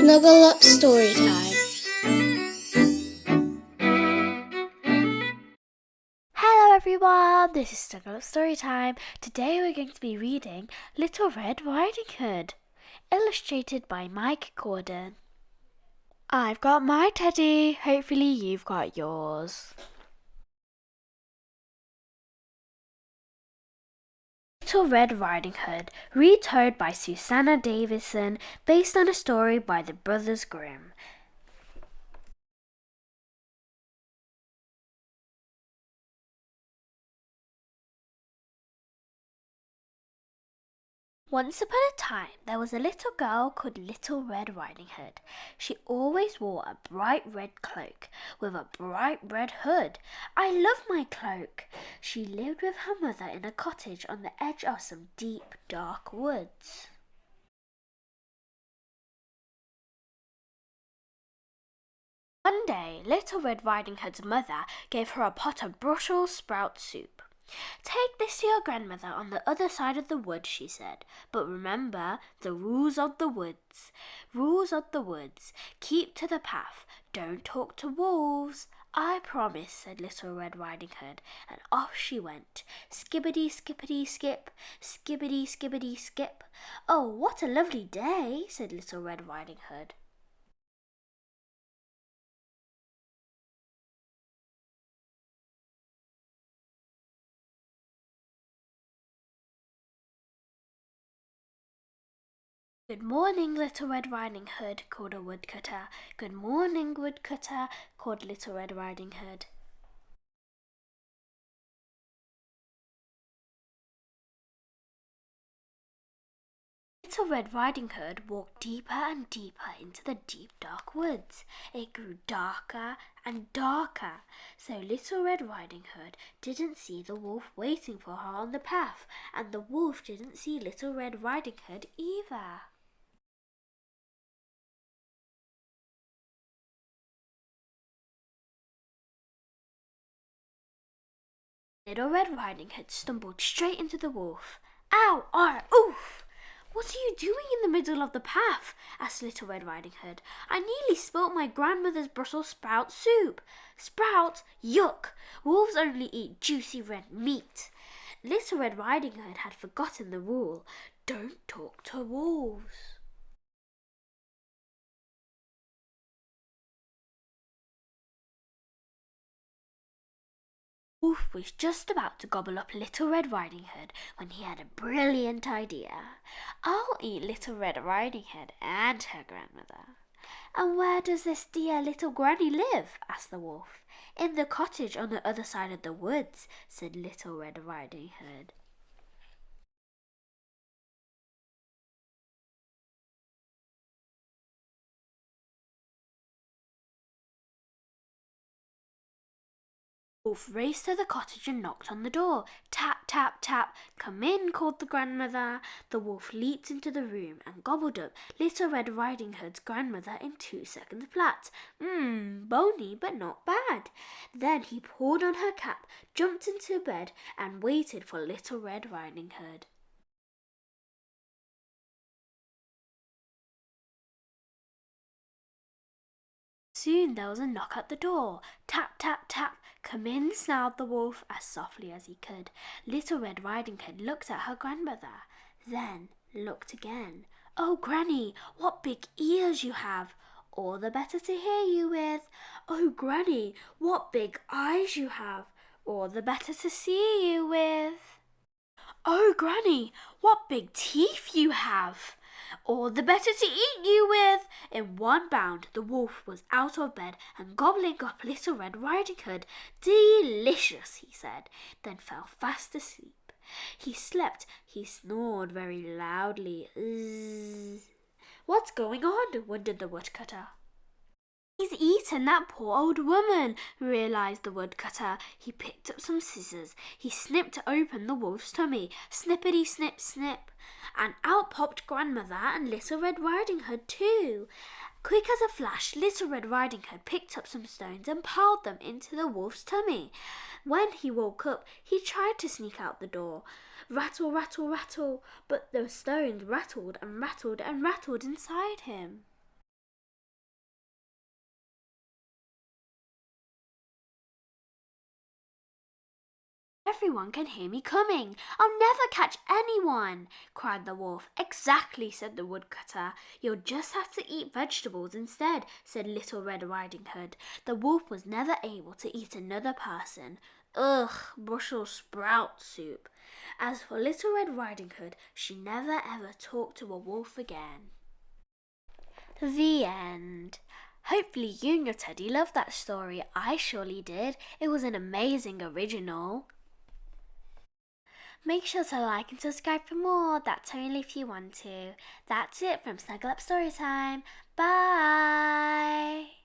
Snuggle Up Storytime. Hello everyone, this is Snuggle Up Storytime. Today we're going to be reading Little Red Riding Hood, illustrated by Mike Gordon. I've got my teddy, hopefully you've got yours. Little Red Riding Hood, retold by Susanna Davison, based on a story by the Brothers Grimm. Once upon a time, there was a little girl called Little Red Riding Hood. She always wore a bright red cloak with a bright red hood. I love my cloak. She lived with her mother in a cottage on the edge of some deep, dark woods. One day, Little Red Riding Hood's mother gave her a pot of Brussels sprout soup. "Take this to your grandmother on the other side of the wood," she said. "But remember the rules of the woods. Rules of the woods. Keep to the path. Don't talk to wolves." "I promise," said Little Red Riding Hood, and off she went. Skippity, skippity, skip. Skippity, skippity, skip. "Oh, what a lovely day," said Little Red Riding Hood. "Good morning, Little Red Riding Hood," called a woodcutter. "Good morning, woodcutter," called Little Red Riding Hood. Little Red Riding Hood walked deeper and deeper into the deep, dark woods. It grew darker and darker, so Little Red Riding Hood didn't see the wolf waiting for her on the path, and the wolf didn't see Little Red Riding Hood either. Little Red Riding Hood stumbled straight into the wolf. "Ow! Arr! Oof! What are you doing in the middle of the path?" asked Little Red Riding Hood. "I nearly spilt my grandmother's Brussels sprout soup." "Sprout? Yuck! Wolves only eat juicy red meat." Little Red Riding Hood had forgotten the rule: don't talk to wolves. Wolf was just about to gobble up Little Red Riding Hood when he had a brilliant idea. "I'll eat Little Red Riding Hood and her grandmother." "And where does this dear little granny live?" asked the wolf. "In the cottage on the other side of the woods," said Little Red Riding Hood. Wolf raced to the cottage and knocked on the door. Tap, tap, tap. "Come in," called the grandmother. The wolf leaped into the room and gobbled up Little Red Riding Hood's grandmother in 2 seconds flat. Bony, but not bad. Then he pulled on her cap, jumped into bed, and waited for Little Red Riding Hood. Soon there was a knock at the door. Tap, tap, tap. "Come in," snarled the wolf as softly as he could. Little Red Riding Hood looked at her grandmother, then looked again. "Oh, Granny, what big ears you have!" "All the better to hear you with." "Oh, Granny, what big eyes you have!" "All the better to see you with." "Oh, Granny, what big teeth you have!" "All the better to eat you with." In one bound the wolf was out of bed and gobbling up Little Red Riding Hood. "Delicious," he said, then fell fast asleep. He slept, he snored very loudly. Zzz. "What's going on?" wondered the woodcutter. "He's eaten that poor old woman," realized the woodcutter. He picked up some scissors. He snipped open the wolf's tummy. Snippity snip snip. And out popped Grandmother and Little Red Riding Hood too. Quick as a flash, Little Red Riding Hood picked up some stones and piled them into the wolf's tummy. When he woke up, he tried to sneak out the door. Rattle, rattle, rattle. But the stones rattled and rattled and rattled inside him. Everyone can hear me coming. I'll never catch anyone, cried the wolf. Exactly, said the woodcutter. You'll just have to eat vegetables instead, said Little Red Riding Hood. The wolf was never able to eat another person. Ugh, Brussels sprout soup. As for Little Red Riding Hood, she never ever talked to a wolf again. The end. Hopefully you and your teddy loved that story. I surely did. It was an amazing original. Make sure to like and subscribe for more. That's only if you want to. That's it from Snuggle Up Storytime. Bye!